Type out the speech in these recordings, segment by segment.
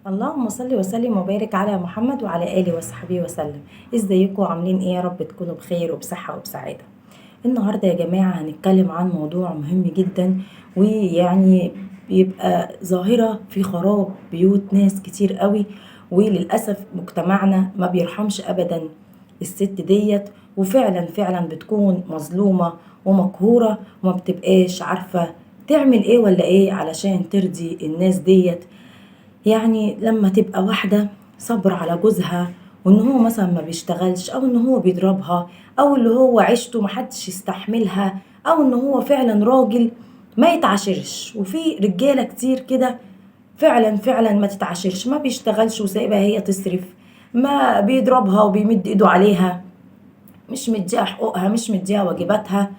اللهم صل وسلم وبارك على محمد وعلى آله وصحبه وسلم. ازيكم عاملين ايه؟ يا رب تكونوا بخير وبصحة وبسعادة. النهاردة يا جماعة هنتكلم عن موضوع مهم جدا، ويعني بيبقى ظاهرة في خراب بيوت ناس كتير قوي، وللأسف مجتمعنا ما بيرحمش أبدا الست ديت، وفعلا فعلا بتكون مظلومة ومقهورة وما بتبقاش عارفة تعمل ايه ولا ايه علشان ترضي الناس ديت. يعني لما تبقى واحدة صبر على جوزها، وان هو مثلا ما بيشتغلش، او ان هو بيضربها، او اللي هو عيشته محدش يستحملها، او ان هو فعلا راجل ما يتعاشرش. وفي رجالة كتير كده فعلا فعلا ما تتعاشرش، ما بيشتغلش وسايبها هي تصرف، ما بيضربها وبيمد ايده عليها، مش مديها حقوقها، مش مديها واجباتها.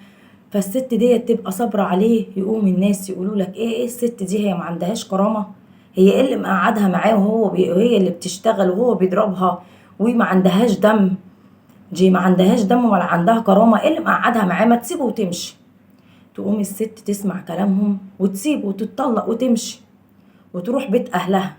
فالست دي تبقى صابرة عليه، يقوم الناس يقولوا لك ايه الست دي، هي ما عندهاش كرامة؟ هي ايه اللي مقعدها معاه وهي اللي بتشتغل وهو بيضربها وما عندهاش دم؟ دي ما عندهاش دم ولا عندها كرامة، ايه اللي مقعدها معاه؟ ما تسيبه وتمشي. تقوم الست تسمع كلامهم وتسيبه وتتطلق وتمشي وتروح بيت اهلها.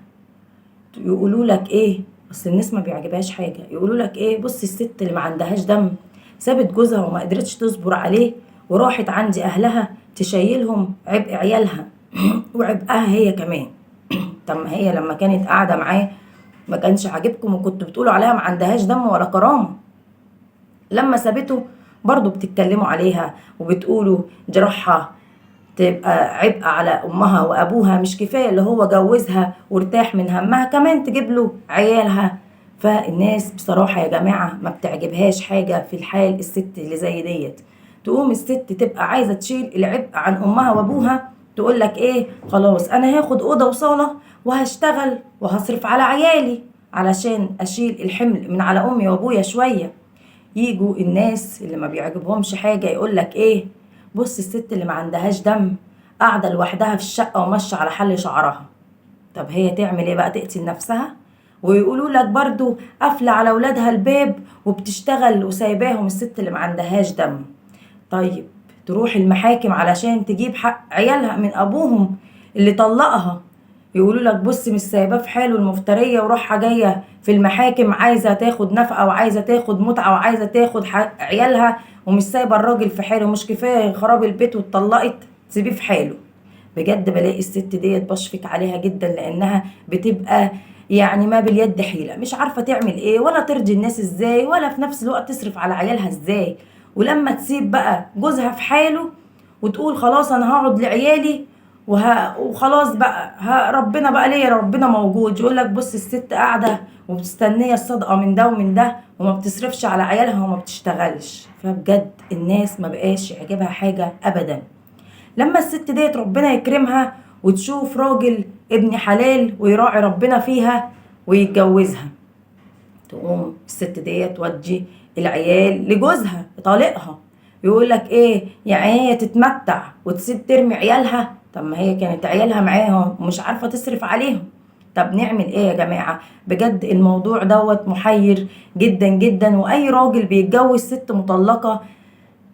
يقولوا لك ايه؟ اصل الناس ما بيعجبهاش حاجه، يقولوا لك ايه؟ بص الست اللي ما عندهاش دم سابت جوزها وما قدرتش تصبر عليه، وراحت عند اهلها تشيلهم عبء عيالها وعبئها هي كمان. طب ما هي لما كانت قاعده معاه ما كانش عاجبكم وكنتوا بتقولوا عليها ما عندهاش دم ولا كرامه؟ لما سابته برضو بتتكلموا عليها وبتقولوا جرحها تبقى عبء على امها وابوها. مش كفايه اللي هو جوزها وارتاح من همها، كمان تجيب له عيالها. فالناس بصراحه يا جماعه ما بتعجبهاش حاجه في الحال الست اللي زي ديت. تقوم الست تبقى عايزه تشيل العبء عن امها وابوها، تقول لك ايه؟ خلاص انا هاخد اوضه وصاله وهشتغل وهصرف على عيالي علشان اشيل الحمل من على امي وابويا شويه. يجوا الناس اللي ما بيعجبهمش حاجة يقول لك ايه؟ بص الست اللي ما عندهاش دم قاعدة لوحدها في الشقة وماشية على حل شعرها. طب هي تعمل ايه بقى؟ تقتل نفسها؟ ويقولوا لك برضو قافلة على ولادها الباب وبتشتغل وسايباهم الست اللي ما عندهاش دم. طيب تروح المحاكم علشان تجيب حق عيالها من ابوهم اللي طلقها. يقولوا لك بص مش سايباه في حاله المفتريه وراحه جايه في المحاكم عايزه تاخد نفقه وعايزه تاخد متعه وعايزه تاخد حق عيالها، ومش سايبه الراجل في حاله. مش كفايه خراب البيت واتطلقت؟ تسيبيه في حاله. بجد بلاقي الست ديت بشفق عليها جدا، لانها بتبقى يعني ما باليد حيلة، مش عارفة تعمل ايه ولا ترضي الناس ازاي، ولا في نفس الوقت تصرف على عيالها ازاي. ولما تسيب بقى جوزها في حاله وتقول خلاص انا هقعد لعيالي وخلاص بقى ربنا بقى ليا، ربنا موجود، يقول لك بص الست قاعدة ومستنية الصدقة من ده ومن ده وما بتصرفش على عيالها وما بتشتغلش. فبجد الناس ما بقاش يعجبها حاجة ابدا. لما الست ديت ربنا يكرمها وتشوف راجل ابن حلال ويراعي ربنا فيها ويتجوزها، تقوم الست ديت تودي العيال لجوزها طالقها. يقول لك ايه؟ يعني هي تتمتع وتسيب ترمي عيالها؟ طب ما هي كانت عيالها معاها ومش عارفة تصرف عليهم. طب نعمل ايه يا جماعة؟ بجد الموضوع دوت محير جدا جدا. واي راجل بيتجوز ست مطلقة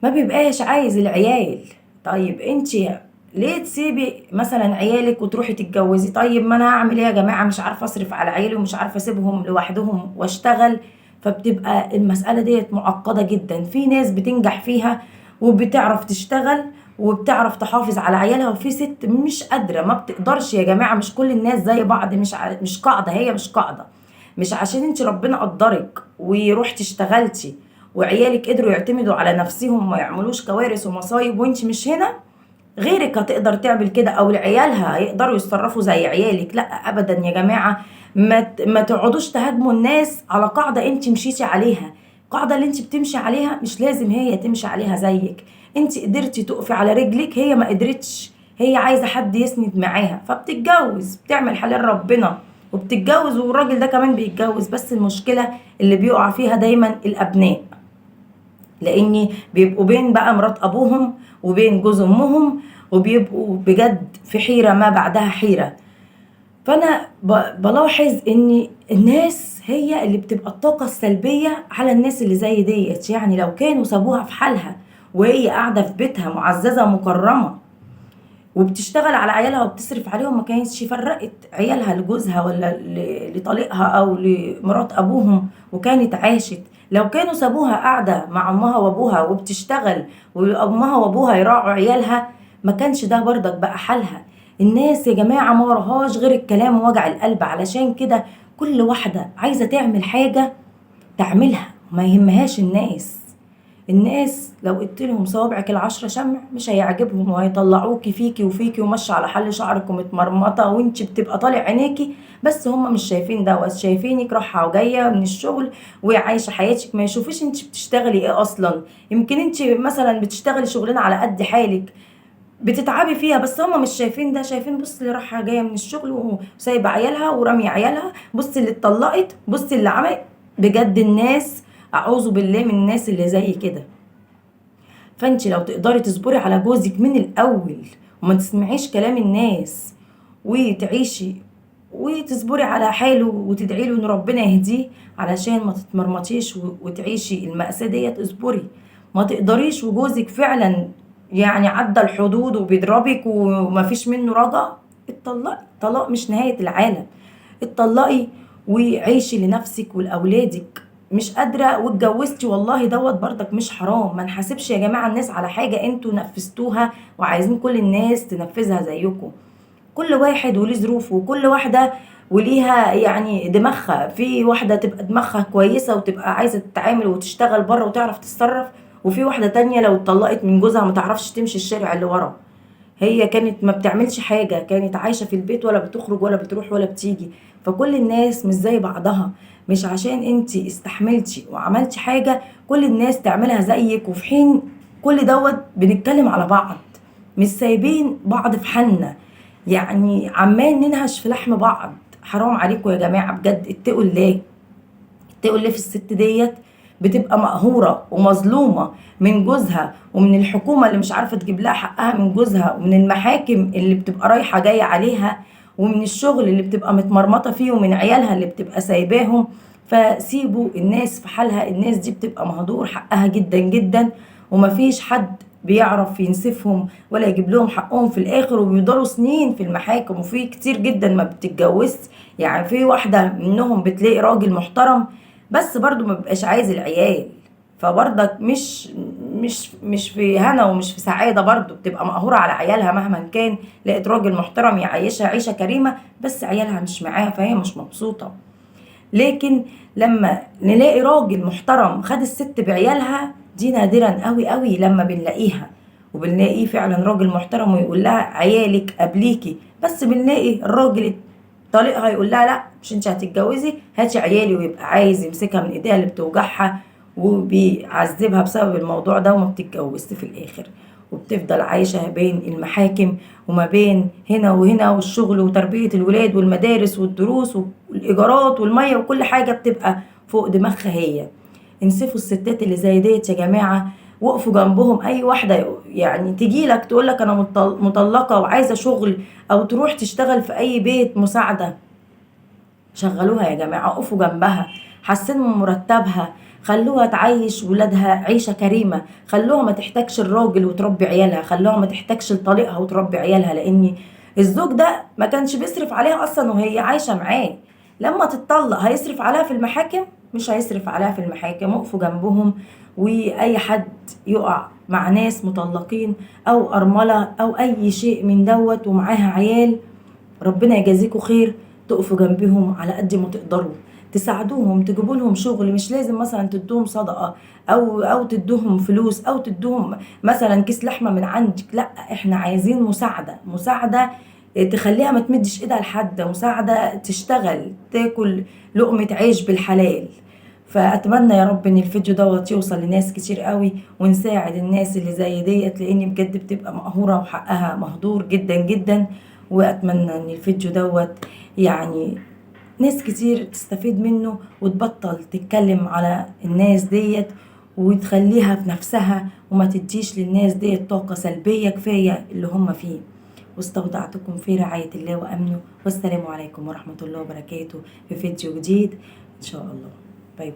ما بيبقاش عايز العيال. طيب انتي ليه تسيبي مثلا عيالك وتروحي تتجوزي؟ طيب ما انا هعمل ايه يا جماعه؟ مش عارفه اصرف على عيالي ومش عارفه اسيبهم لوحدهم واشتغل. فبتبقى المساله ديت معقده جدا. في ناس بتنجح فيها وبتعرف تشتغل وبتعرف تحافظ على عيالها، وفي ست مش قادره ما بتقدرش. يا جماعه مش كل الناس زي بعض، مش قاعده، هي مش قاعده. مش عشان انت ربنا قدرك ورحتي اشتغلتي وعيالك قدروا يعتمدوا على نفسهم وما يعملوش كوارث ومصايب وانت مش هنا، غيرك هتقدر تعمل كده، او عيالها هيقدروا يتصرفوا زي عيالك. لا ابدا يا جماعه، ما تقعدوش تهاجموا الناس على قاعده انت مشيتي عليها. القاعده اللي انت بتمشي عليها مش لازم هي تمشي عليها زيك. انت قدرتي تقفي على رجلك، هي ما قدرتش، هي عايزه حد يسند معاها فبتتجوز، بتعمل حلال ربنا وبتتجوز، والراجل ده كمان بيتجوز. بس المشكله اللي بيقع فيها دايما الابناء، لاني بيبقوا بين بقى مرات ابوهم وبين جوز امهم، وبيبقوا بجد في حيرة ما بعدها حيرة. فانا بلاحظ ان الناس هي اللي بتبقى الطاقة السلبية على الناس اللي زي ديت. يعني لو كانوا سابوها في حالها وهي قاعدة في بيتها معززة مكرمة وبتشتغل على عيالها وبتصرف عليهم، ما كانتش فرقت عيالها لجوزها ولا لطليقها او لمرات ابوهم وكانت عاشت. لو كانوا سابوها قاعدة مع امها وابوها وبتشتغل وامها وابوها يراعوا عيالها، ما كانش ده برضك بقى حالها. الناس يا جماعة ما وراهاش غير الكلام ووجع القلب، علشان كده كل واحدة عايزة تعمل حاجة تعملها، ما يهمهاش الناس. الناس لو قلت لهم صوابعك العشرة شمع مش هيعجبهم، وهيطلعوكي فيكي وفيكي وماشيه على حل شعرك ومتمرمطه وانت بتبقى طالع عينيكي، بس هم مش شايفين دوت، شايفينك رايحه وجايه من الشغل وعايشه حياتك، ما يشوفوش انت بتشتغلي ايه اصلا. يمكن انت مثلا بتشتغلي شغلانه على قد حالك بتتعبي فيها، بس هم مش شايفين ده، شايفين بص اللي رايحه جايه من الشغل وسايبه عيالها وراميه عيالها، بص اللي اتطلقت، بص اللي عملت. بجد الناس اعوذ بالله من الناس اللي زي كده. فانت لو تقدري تصبري على جوزك من الاول وما تسمعيش كلام الناس وتعيشي وتصبري على حاله وتدعي له ان ربنا يهديه علشان ما تتمرمطيش وتعيشي المأساة ديت، اصبري. ما تقدريش وجوزك فعلا يعني عدى الحدود وبيضربك ومفيش منه رجع، اتطلقي. الطلاق مش نهاية العالم، اتطلقي وعيشي لنفسك ولأولادك. مش قادرة واتجوزتي، والله دوت برضك مش حرام. ما نحاسبش يا جماعة الناس على حاجة انتوا نفذتوها وعايزين كل الناس تنفذها زيكم. كل واحد وليه ظروفه، وكل واحدة وليها يعني دماغها. في واحدة تبقى دماغها كويسة وتبقى عايزة تتعامل وتشتغل بره وتعرف تتصرف، وفي واحدة تانية لو اتطلقت من جوزها ما تعرفش تمشي الشارع اللي ورا. هي كانت ما بتعملش حاجة، كانت عايشة في البيت ولا بتخرج ولا بتروح ولا بتيجي. فكل الناس مش زي بعضها، مش عشان انتي استحملتي وعملتي حاجة كل الناس تعملها زيك. وفي حين كل دوت بنتكلم على بعض، مش سايبين بعض في حالنا، يعني عمال ننهش في لحم بعض. حرام عليكم يا جماعة بجد، اتقوا الله. تقول لي في الست ديت بتبقى مقهورة ومظلومة من جوزها ومن الحكومة اللي مش عارفة تجيب لها حقها من جوزها، ومن المحاكم اللي بتبقى رايحة جاية عليها، ومن الشغل اللي بتبقى متمرمطة فيه، ومن عيالها اللي بتبقى سايباهم. فسيبوا الناس في حالها، الناس دي بتبقى مهدور حقها جدا جدا، ومفيش حد بيعرف ينسفهم ولا يجيب لهم حقهم في الاخر، وبيفضلوا سنين في المحاكم. وفي كتير جدا ما بتتجوزش، يعني في واحدة منهم بتلاقي راجل محترم بس برضو ما بيبقاش عايز العيال، فبرضك مش في هنا ومش في سعادة، برضو بتبقى مقهورة على عيالها مهما كان. لقيت راجل محترم يعيشها عيشة كريمة بس عيالها مش معاها فهي مش مبسوطة. لكن لما نلاقي راجل محترم خد الست بعيالها، دي نادرا قوي قوي لما بنلاقيها. وبنلاقيه فعلا راجل محترم ويقول لها عيالك قبليكي، بس بنلاقي الراجل طليقها يقول لها لا مش انت هتتجوزي، هاتي عيالي، ويبقى عايز يمسكها من ايديها اللي بتوجعها وبيعذبها بسبب الموضوع ده، وما بتتجوزش في الاخر. وبتفضل عايشة بين المحاكم وما بين هنا وهنا، والشغل وتربية الولاد والمدارس والدروس والإيجارات والمية وكل حاجة بتبقى فوق دماغها هي. انسفوا الستات اللي زي ديت يا جماعة، وقفوا جنبهم. أي واحدة يعني تجيلك تقولك أنا مطلقة وعايزة شغل، أو تروح تشتغل في أي بيت مساعدة، شغلوها يا جماعة، اقفوا جنبها، حسنوا من مرتبها، خلوها تعيش ولادها عيشة كريمة، خلوها ما تحتاجش الراجل وتربي عيالها، خلوها ما تحتاجش لطليقها وتربي عيالها، لان الزوج ده ما كانش بيصرف عليها اصلا وهي عايشة معاه. لما تتطلق هيصرف عليها في المحاكم؟ مش هيصرف عليها في المحاكم. وقفوا جنبهم. واي حد يقع مع ناس مطلقين او ارملة او اي شيء من دوت ومعاها عيال، ربنا يجازيكوا خير. تقفوا جنبهم على قد ما تقدروا، تساعدوهم، تجيبوا لهم شغل. مش لازم مثلا تدوهم صدقة او تدوهم فلوس او تدوهم مثلا كيس لحمة من عندك، لا احنا عايزين مساعدة، مساعدة تخليها ما تمدش ايدها لحد، مساعدة تشتغل تاكل لقمة عيش بالحلال. فاتمنى يا رب ان الفيديو دوت يوصل لناس كتير قوي، ونساعد الناس اللي زي ديت، لان بجد بتبقى مقهورة وحقها مهدور جدا جدا. واتمنى ان الفيديو دوت يعني ناس كتير تستفيد منه وتبطل تتكلم على الناس ديت، وتخليها في نفسها وما تديش للناس ديت طاقة سلبية، كفاية اللي هم فيه. واستودعتكم في رعاية الله وأمنه، والسلام عليكم ورحمة الله وبركاته في فيديو جديد إن شاء الله. باي باي.